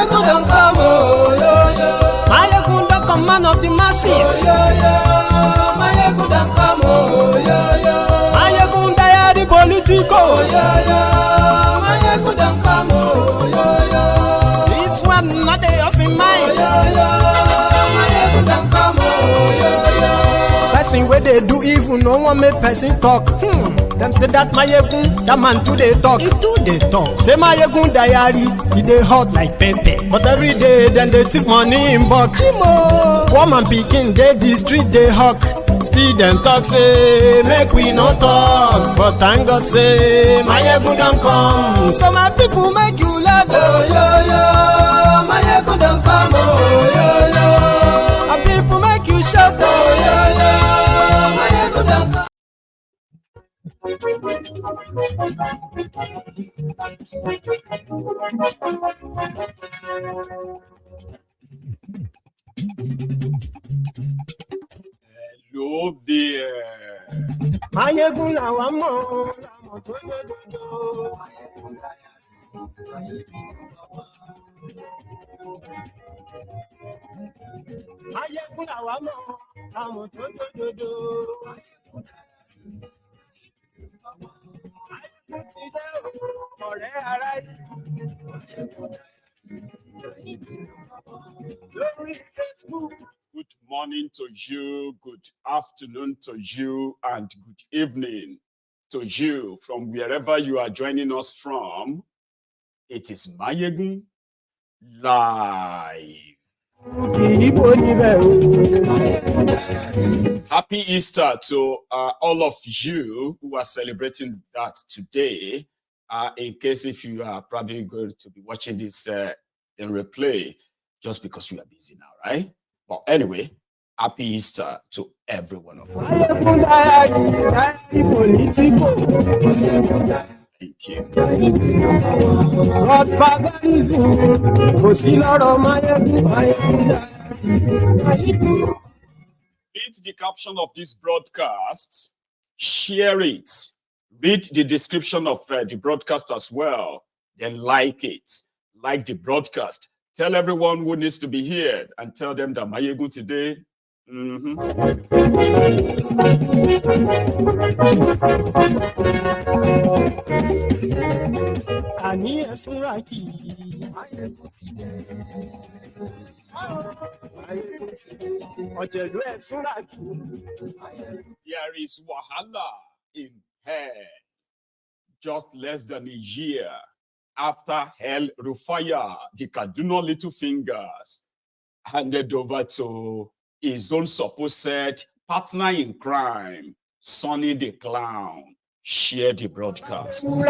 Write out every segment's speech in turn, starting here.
Mayegun don't come, oh, yo, yo. Mayegun the command of the masses. Oh, yo, yo. Mayegun don't come, oh, yo, yo. Mayegun the political. Oh, yo, yo. Mayegun don't come, oh, yo, yo. This one not day of in mind. Oh, yo, yo. Mayegun don't come, oh, yo, yo. Person where they do evil, no one make person talk. Them say that Mayegun, that man too they talk. He too they talk. Say Mayegun diary, he they hot like pepper. But every day, then they take money in bulk. Woman picking, they the street they hawk. Still them talk say, make we no talk. But thank God say, Mayegun don't come. So my people make you laugh. Oh, yo, yo. Mayegun don't come. Oh, yo, yo. My people make you shout. Oh, yo, yo. Mayegun don't come. Hello there. Mayegun la wa mo, la mo to dodo. Mayegun la wa mo, la mo to dodo. Good morning to you, good afternoon to you, and good evening to you from wherever you are joining us from. It is Mayegun Live. Happy Easter to all of you who are celebrating that today. In case if you are probably going to be watching this in replay, just because you are busy now, right? But anyway, happy Easter to every one of us. Thank you. Read the caption of this broadcast, share it, read the description of the broadcast as well, then like it, like the broadcast. Tell everyone who needs to be here and tell them that Mayegun today. There is wahala in hell. Just less than a year after El-Rufai, the Kaduna little fingers, handed over to his own supposed partner in crime, Sani the clown, share the broadcast. And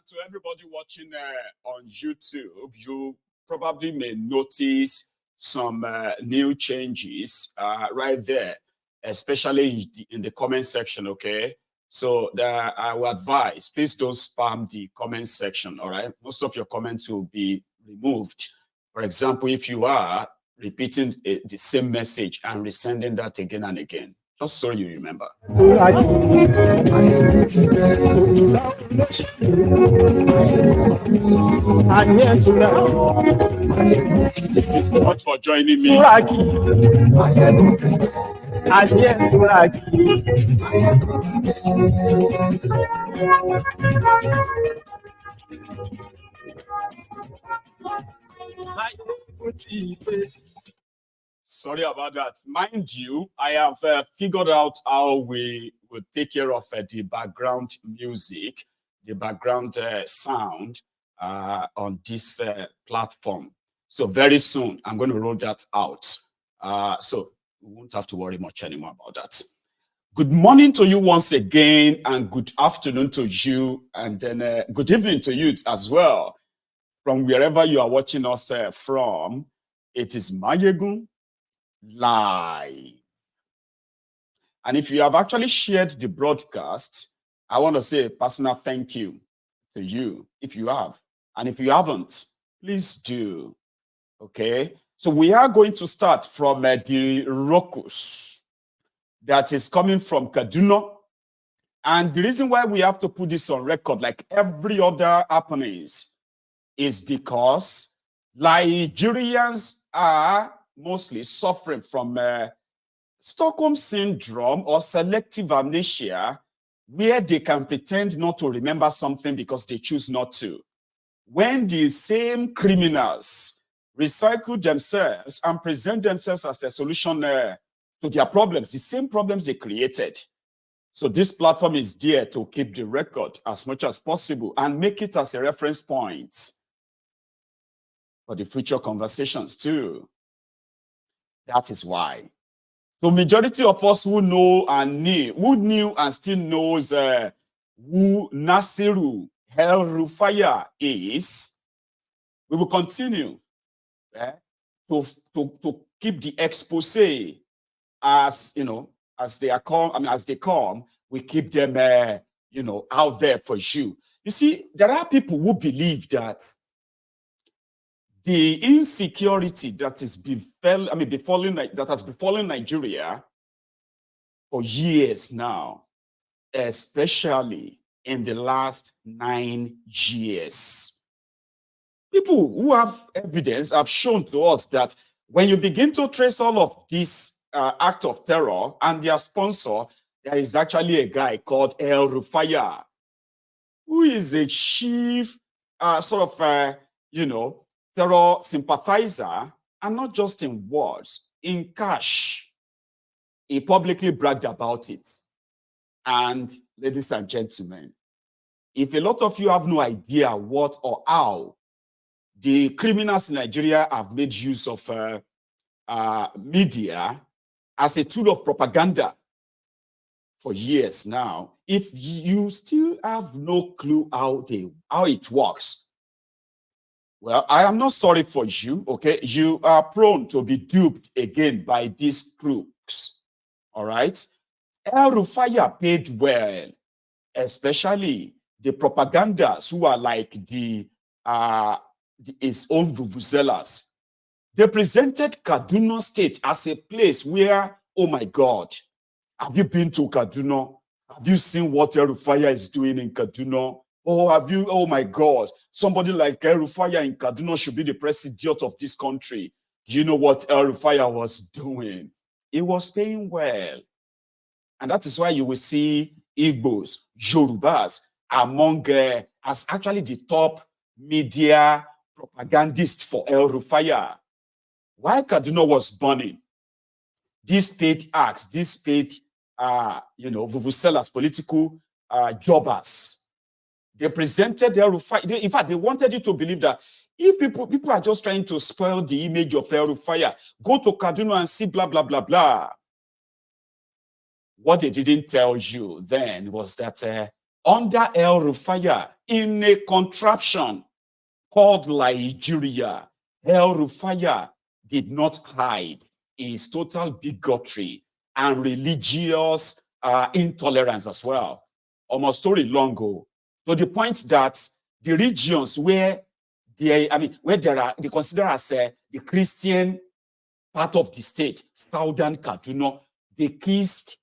to everybody watching on YouTube, you probably may notice some new changes right there, especially in the comment section, okay? So I will advise, please don't spam the comment section, all right? Most of your comments will be removed. For example, if you are repeating the same message and resending that again and again, just so you remember. Thanks for joining me. Sorry about that. Mind you, I have figured out how we will take care of the background music, the background sound on this platform. So very soon, I'm going to roll that out. So we won't have to worry much anymore about that. Good morning to you once again, and good afternoon to you, and then good evening to you as well. From wherever you are watching us from, it is Mayegun Live. And if you have actually shared the broadcast, I want to say a personal thank you to you if you have. And if you haven't, please do. Okay? So we are going to start from the Rokus that is coming from Kaduna. And the reason why we have to put this on record, like every other happenings, is because Nigerians are mostly suffering from Stockholm syndrome or selective amnesia, where they can pretend not to remember something because they choose not to. When the same criminals recycle themselves and present themselves as a solution to their problems, the same problems they created. So this platform is there to keep the record as much as possible and make it as a reference point for the future conversations too. That is why. So majority of us who know and knew and still knows who Nasiru El-Rufai is, we will continue to keep the expose as, you know, as they come, we keep them, you know, out there for you. You see, there are people who believe that the insecurity that has befallen Nigeria for years now, especially in the last 9 years. People who have evidence have shown to us that when you begin to trace all of these acts of terror and their sponsor, there is actually a guy called El-Rufai, who is a chief you know, terror sympathizer, and not just in words, in cash. He publicly bragged about it. And ladies and gentlemen, if a lot of you have no idea what or how the criminals in Nigeria have made use of media as a tool of propaganda for years now, if you still have no clue how it works, well, I am not sorry for you, okay? You are prone to be duped again by these crooks, all right? El-Rufai paid well, especially the propagandas who are like his own vuvuzelas. They presented Kaduna State as a place where, oh my God, have you been to Kaduna? Have you seen what El-Rufai is doing in Kaduna? Oh my God, somebody like El-Rufai in Kaduna should be the president of this country. Do you know what El-Rufai was doing? He was paying well. And that is why you will see Igbos, Yorubas among as actually the top media propagandist for El-Rufai. While Kaduna was burning, these paid acts, these paid, you know, vuvuzelas, political jobbers, they presented El-Rufai. In fact, they wanted you to believe that if people are just trying to spoil the image of El-Rufai, go to Kaduna and see blah, blah, blah, blah. What they didn't tell you then was that under El-Rufai, in a contraption called Nigeria, El-Rufai did not hide his total bigotry and religious intolerance as well. Almost story long ago, to the point that the regions where they consider as the Christian part of the state, southern Kaduna, they kissed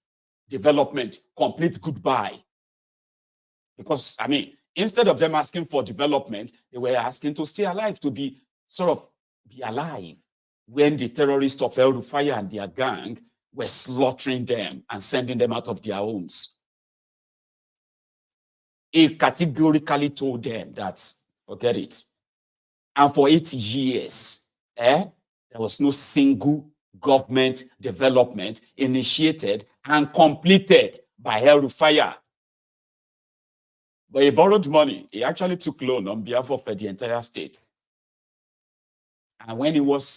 development, complete goodbye. Because, I mean, instead of them asking for development, they were asking to stay alive, to be alive when the terrorists of El-Rufai and their gang were slaughtering them and sending them out of their homes. He categorically told them that, forget it. And for 80 years, there was no single government development initiated and completed by El-Rufai. But he borrowed money. He actually took loan on behalf of the entire state. And when he was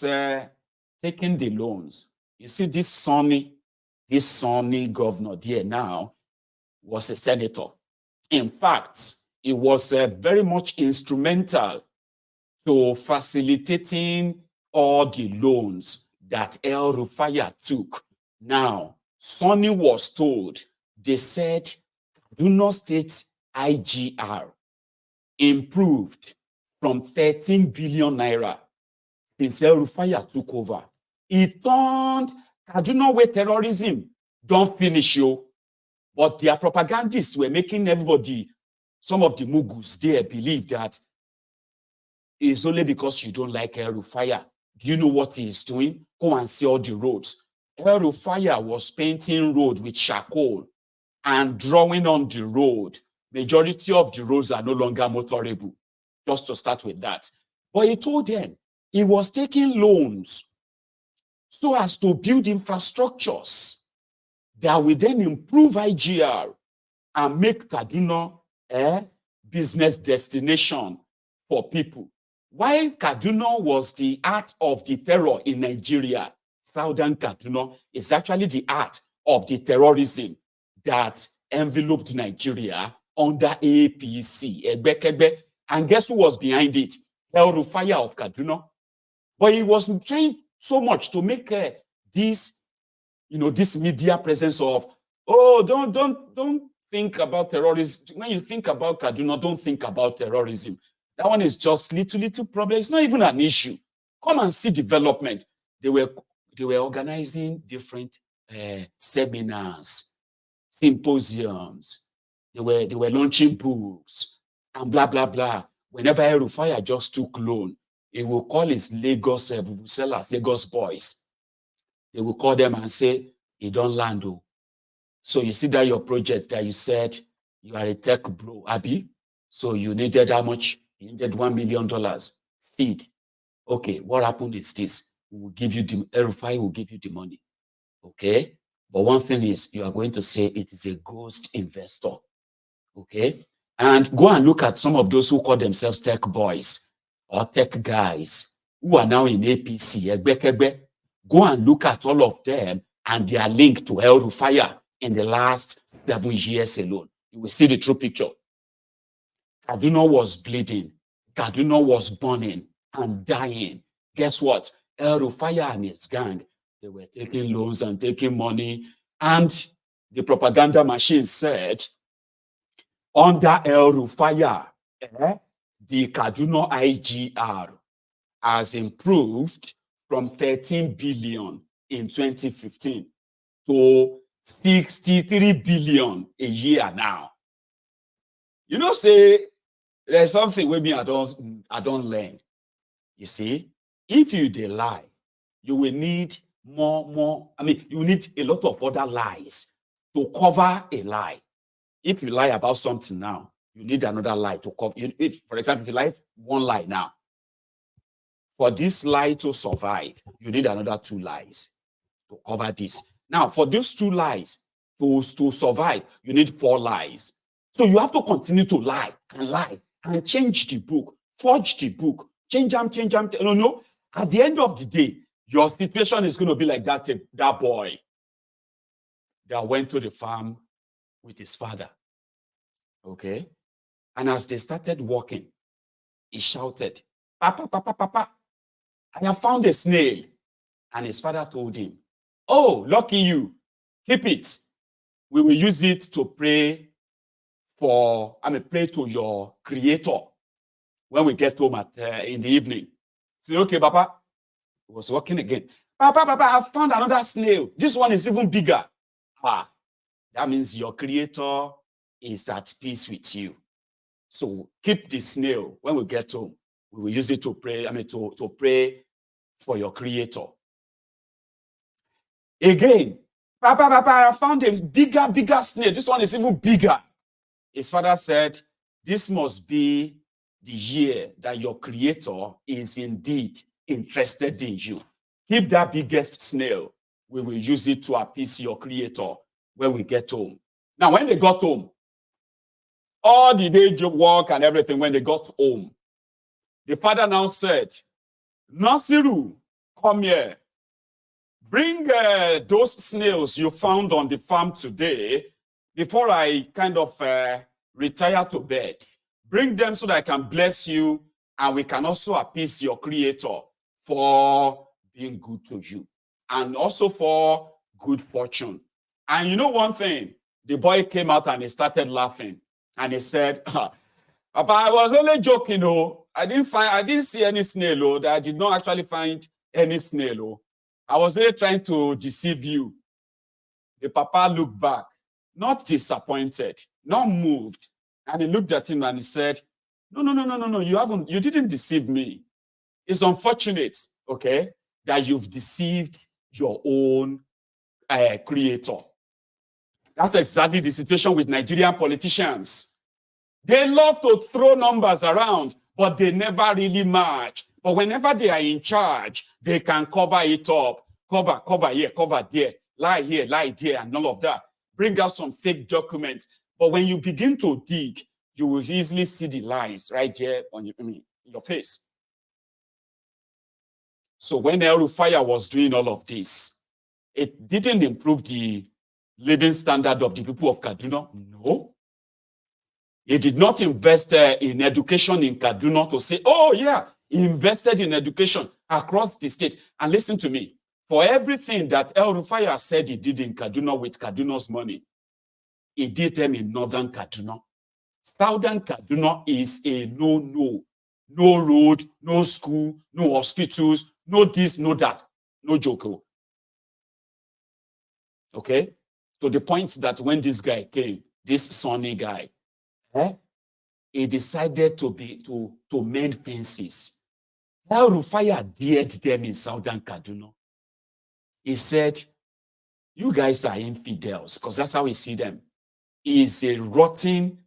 taking the loans, you see this Sani governor there now was a senator. In fact, he was very much instrumental to facilitating all the loans that El-Rufai took. Now, Sani was told, they said, Kaduna State IGR improved from 13 billion naira since El-Rufai took over, he turned Kaduna where terrorism don't finish you. But their propagandists were making everybody, some of the mugus there, believe that it's only because you don't like El-Rufai. Do you know what he's doing? Go and see all the roads. El-Rufai was painting road with charcoal and drawing on the road. Majority of the roads are no longer motorable. Just to start with that. But he told them he was taking loans so as to build infrastructures that will then improve IGR and make Kaduna a business destination for people. While Kaduna was the heart of the terror in Nigeria, Southern Kaduna is actually the heart of the terrorism that enveloped Nigeria under APC, Egbekegbe. And guess who was behind it? El-Rufai of Kaduna. But he was trying so much to make this, this media presence of, oh, don't think about terrorism. When you think about Kaduna, don't think about terrorism. That one is just little problem. It's not even an issue. Come and see development. They were organizing different seminars, symposiums. They were launching books and blah blah blah. Whenever El-Rufai just took loan, he will call his Lagos sellers, Lagos boys. They will call them and say, he don't land. So you see that your project that you said you are a tech bro, Abi. So you needed how much? You needed $1 million seed. Okay, what happened is this. We will give you the El-Rufai will give you the money. Okay? But one thing is you are going to say it is a ghost investor. Okay? And go and look at some of those who call themselves tech boys or tech guys who are now in APC, Egbekegbe. Go and look at all of them and they are linked to El-Rufai in the last 7 years alone. You will see the true picture. Kaduna was bleeding. Kaduna was burning and dying. Guess what? El-Rufai and his gang, they were taking loans and taking money. And the propaganda machine said, under El-Rufai, the Kaduna IGR has improved from 13 billion in 2015 to 63 billion a year now. Say there's something with me I don't learn. You see, if you lie, you will need more. You need a lot of other lies to cover a lie. If you lie about something now, you need another lie to cover. For example, if you lie one lie now, for this lie to survive, you need another 2 lies to cover this. Now, for those 2 lies to survive, you need 4 lies. So you have to continue to lie and change the book, forge the book, change them. No. At the end of the day, your situation is going to be like that boy that went to the farm with his father. Okay? And as they started walking, he shouted, Papa, Papa, Papa, I have found a snail. And his father told him, oh, lucky you, keep it. We will use it to pray to your creator when we get home in the evening. Say, okay, Papa. He was walking again. Papa, I found another snail. This one is even bigger. That means your creator is at peace with you. So keep the snail. When we get home, we will use it to pray, to pray for your creator. Again, Papa, I found a bigger snail. This one is even bigger. His father said, this must be the year that your creator is indeed interested in you. Keep that biggest snail. We will use it to appease your creator when we get home. Now, when they got home, all the day work and everything, when they got home, the father now said, Nasiru, come here. Bring those snails you found on the farm today before I kind of retire to bed. Bring them so that I can bless you and we can also appease your creator for being good to you and also for good fortune. And you know one thing, the boy came out and he started laughing and he said, Papa, I was only joking, oh. I didn't see any snail. Oh, that I did not actually find any snail. Oh, I was really trying to deceive you. The papa looked back, not disappointed, not moved. And he looked at him and he said, no, you didn't deceive me. It's unfortunate, okay, that you've deceived your own creator. That's exactly the situation with Nigerian politicians. They love to throw numbers around, but they never really match. But whenever they are in charge, they can cover it up. Cover here, cover there, lie here, lie there, and all of that. Bring out some fake documents. But when you begin to dig, you will easily see the lies right there on your face. So when El-Rufai was doing all of this, it didn't improve the living standard of the people of Kaduna. No. He did not invest in education in Kaduna to say, oh yeah, he invested in education across the state. And listen to me, for everything that El-Rufai said he did in Kaduna with Kaduna's money, he did them in northern Kaduna. Southern Kaduna is a no-no. No road, no school, no hospitals, no this, no that, no joke. Okay? So the point that when this guy came, this Sani guy, he decided to mend fences. El-Rufai dared them in Southern Kaduna. He said, you guys are infidels, because that's how we see them. He is a rotten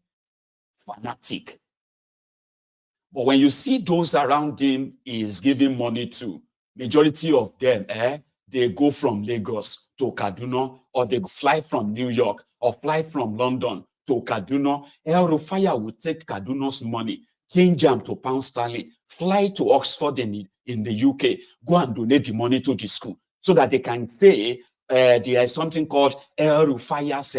fanatic. But when you see those around him he is giving money to, majority of them, they go from Lagos to Kaduna, or they fly from New York, or fly from London to Kaduna. El-Rufai will take Kaduna's money, change them to pound sterling, fly to Oxford in the UK, go and donate the money to the school, so that they can say there is something called El-Rufai's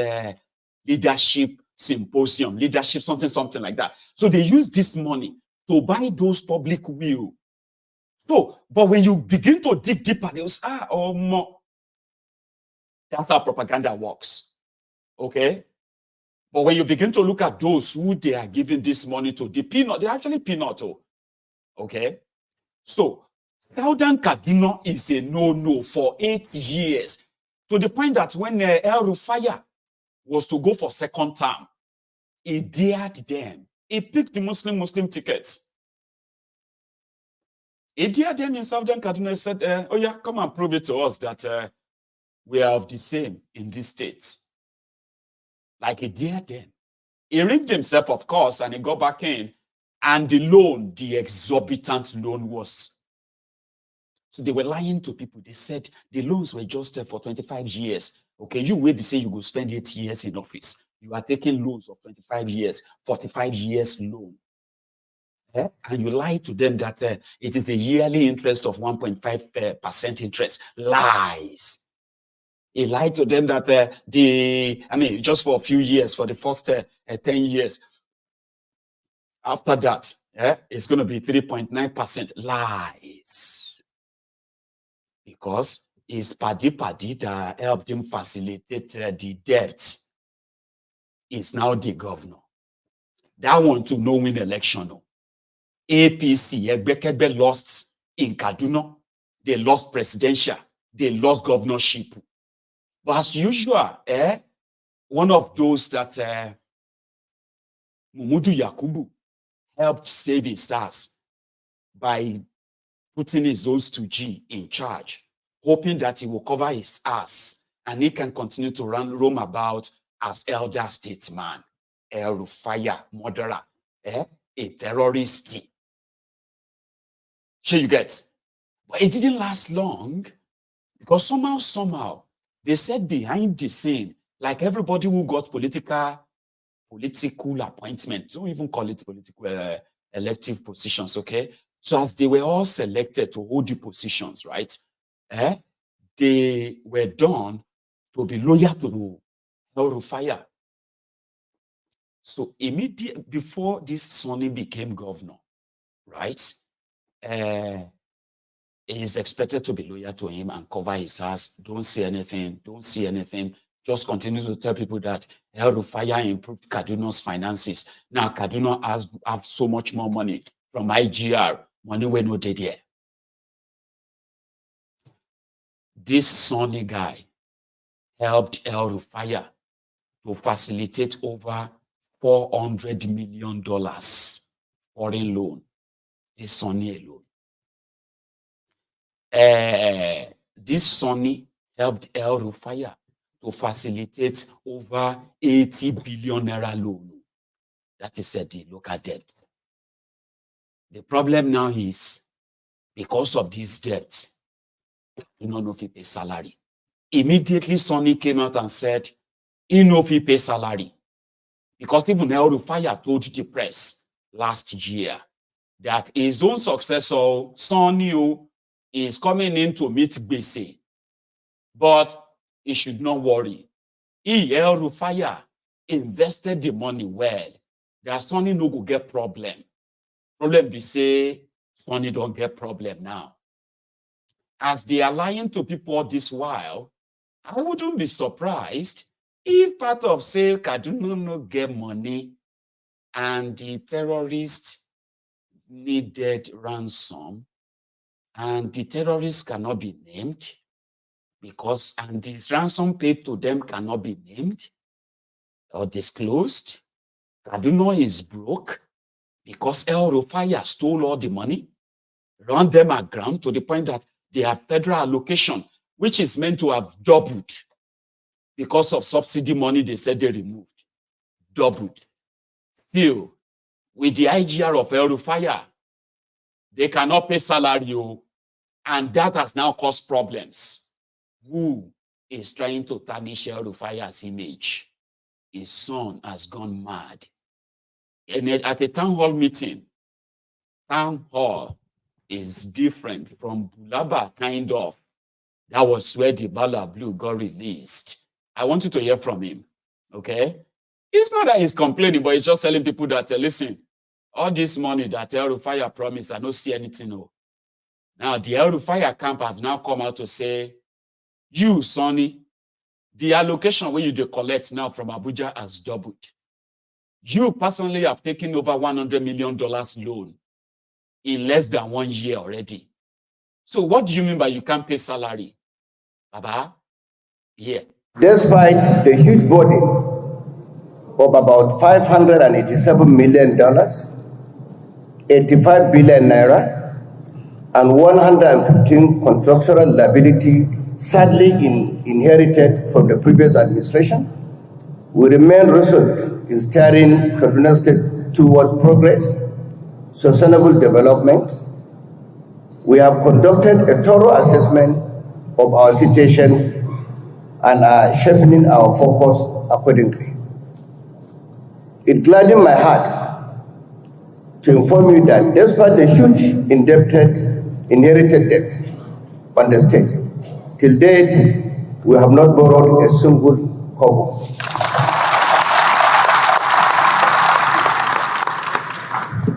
leadership symposium, leadership something like that. So they use this money to buy those public will. So, but when you begin to dig deeper, they will say, more. That's how propaganda works. Okay? But when you begin to look at those who they are giving this money to, they're actually peanut. Okay? So, Southern Kaduna is a no-no for 8 years, to the point that when El-Rufai was to go for second term, he dared them. He picked the Muslim tickets. He dared them in Southern Kaduna. He said, oh yeah, come and prove it to us that we are of the same in these states. Like he dared them. He rigged himself, of course, and he got back in. And the loan, the exorbitant loan was. So they were lying to people. They said the loans were just for 25 years. Okay, you will be saying you go spend 8 years in office. You are taking loans of 25 years, 45 years loan. And you lie to them that it is a yearly interest of 1.5% interest. Lies. He lied to them that just for a few years, for the first 10 years. After that, it's going to be 3.9%. Lies. Because it's Paddy that helped him facilitate the debt. Is now the governor. That one to no win election. APC, Egbekebe lost in Kaduna. They lost presidential. They lost governorship. But as usual, one of those that Mumudu Yakubu helped save his ass by putting his own 2G in charge, hoping that he will cover his ass and he can continue to roam about as elder statesman, El-Rufai, murderer, a terrorist. Sure you get? But it didn't last long, because somehow, they said behind the scene, like everybody who got political appointment, don't even call it political elective positions, okay? So as they were all selected to hold the positions, right? They were done to be loyal to El-Rufai. So immediately before this Sani became governor, right? He is expected to be loyal to him and cover his ass. Don't say anything. Don't see anything. Just continue to tell people that El-Rufai improved Kaduna's finances. Now Kaduna has so much more money from IGR, money wey no dey there. This Sani guy helped El-Rufai to facilitate over $400 million foreign loan. This Sani alone. This Sani helped El-Rufai to facilitate over 80 billion naira loan. That is the local debt. The problem now is, because of this debt, he no know if he pay salary. Immediately, Sani came out and said, he no fit pay salary. Because even El-Rufai told the press last year that his own successor, Sani, is coming in to meet gbese. But he should not worry. He, El-Rufai, invested the money well. That Sani no go get problem. Problem be say, Sani don't get problem now. As they are lying to people this while, I wouldn't be surprised if part of, say, Kaduna no get money and the terrorists needed ransom and the terrorists cannot be named because, and this ransom paid to them cannot be named or disclosed. Kaduna is broke because El-Rufai stole all the money, run them aground to the point that they have federal allocation, which is meant to have doubled because of subsidy money they said they removed. Doubled. Still, with the IGR of El-Rufai, they cannot pay salary, and that has now caused problems. Who is trying to tarnish El-Rufai's image? His son has gone mad. And at a town hall meeting, town hall is different from Bulaba, kind of. That was where the Bala Blue got released. I want you to hear from him, okay? It's not that he's complaining, but he's just telling people that, listen, all this money that El-Rufai promised, I don't see anything. No. Now, the El-Rufai camp have now come out to say, you, Sani, the allocation where you collect now from Abuja has doubled. You personally have taken over $100 million loan in less than 1 year already. So what do you mean by you can't pay salary? Baba, yeah. Despite the huge body of about $587 million, 85 billion naira, and 115 contractual liability sadly inherited from the previous administration, we remain resolute in steering Kaduna State towards progress, sustainable development. We have conducted a thorough assessment of our situation and are sharpening our focus accordingly. It gladdens my heart to inform you that despite the huge inherited debt on the state, till date, we have not borrowed a single kobo.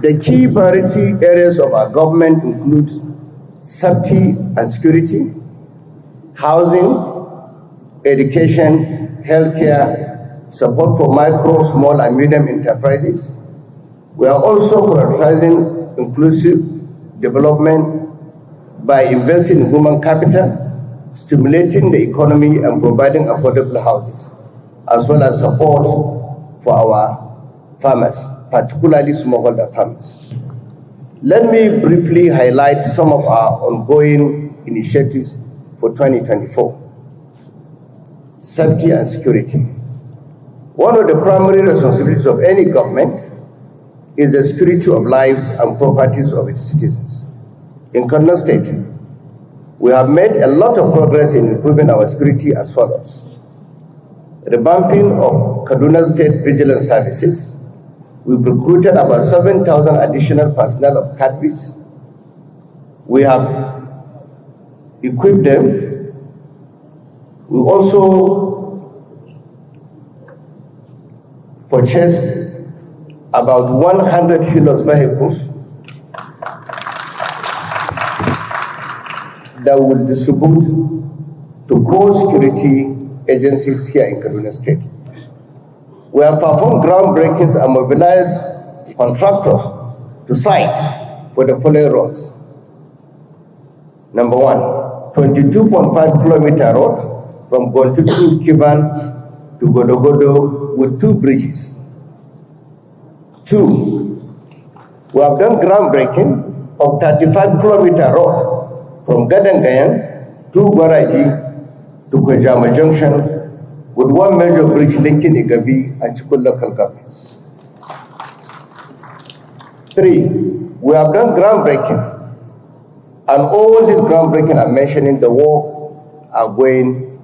The key priority areas of our government include safety and security, housing, education, healthcare, support for micro, small, and medium enterprises. We are also prioritizing inclusive development by investing in human capital, stimulating the economy, and providing affordable houses, as well as support for our farmers, particularly smallholder farmers. Let me briefly highlight some of our ongoing initiatives for 2024. Safety and security. One of the primary responsibilities of any government is the security of lives and properties of its citizens. In Kaduna State, we have made a lot of progress in improving our security as follows. Revamping of Kaduna State Vigilance Services. We've recruited about 7,000 additional personnel of cadres. We have equipped them. We also purchased about 100 Hilux vehicles that will distribute to core security agencies here in Kaduna State. We have performed groundbreakings and mobilized contractors to site for the following roads. Number 1, 22.5 kilometer road from Gontutu Kiban to Godogodo with 2 bridges. 2, we have done groundbreaking of 35 kilometer road from Gadangayan to Gwaraji to Kwejama Junction with 1 major bridge linking Igabi and Chikun local governments. 3, we have done groundbreaking, and all these groundbreaking I'm mentioning, the work are ongoing